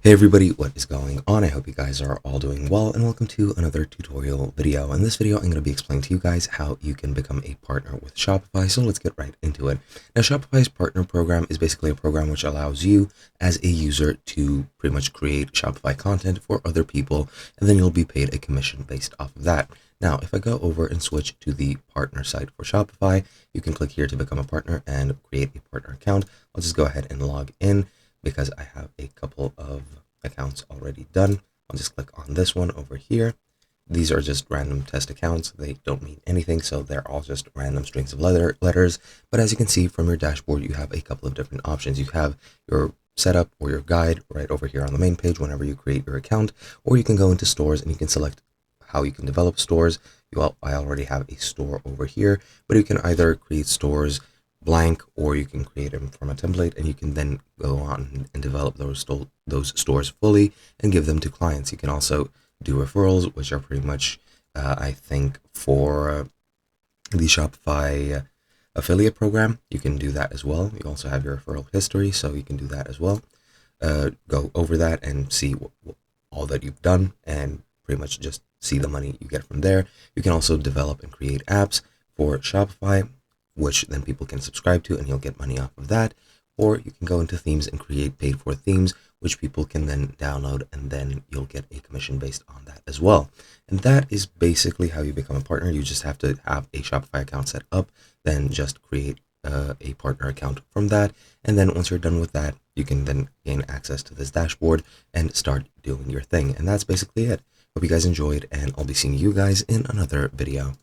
Hey everybody, what is going on? I hope you guys are all doing well and welcome to another tutorial video. In this video, I'm going to be explaining to you guys how you can become a partner with Shopify. So let's get right into it. Now, Shopify's partner program is basically a program which allows you as a user to pretty much create Shopify content for other people, and then you'll be paid a commission based off of that. Now, if I go over and switch to the partner site for Shopify, you can click here to become a partner and create a partner account. I'll just go ahead and log in, because I have a couple of accounts already done. I'll just click on this one over here. These are just random test accounts. They don't mean anything, so they're all just random strings of letters. But as you can see from your dashboard, you have a couple of different options. You have your setup or your guide right over here on the main page whenever you create your account, or you can go into stores and you can select how you can develop stores. I already have a store over here, but you can either create stores blank, or you can create them from a template, and you can then go on and develop those stores fully and give them to clients. You can also do referrals, which are pretty much I think for the Shopify affiliate program, you can do that as well. You also have your referral history, so you can do that as well. Go over that and see all that you've done, and pretty much just see the money you get from there. You can also develop and create apps for Shopify, which then people can subscribe to, and you'll get money off of that. Or you can go into themes and create paid for themes, which people can then download, and then you'll get a commission based on that as well. And that is basically how you become a partner. You just have to have a Shopify account set up, then just create a partner account from that. And then once you're done with that, you can then gain access to this dashboard and start doing your thing. And that's basically it. Hope you guys enjoyed, and I'll be seeing you guys in another video.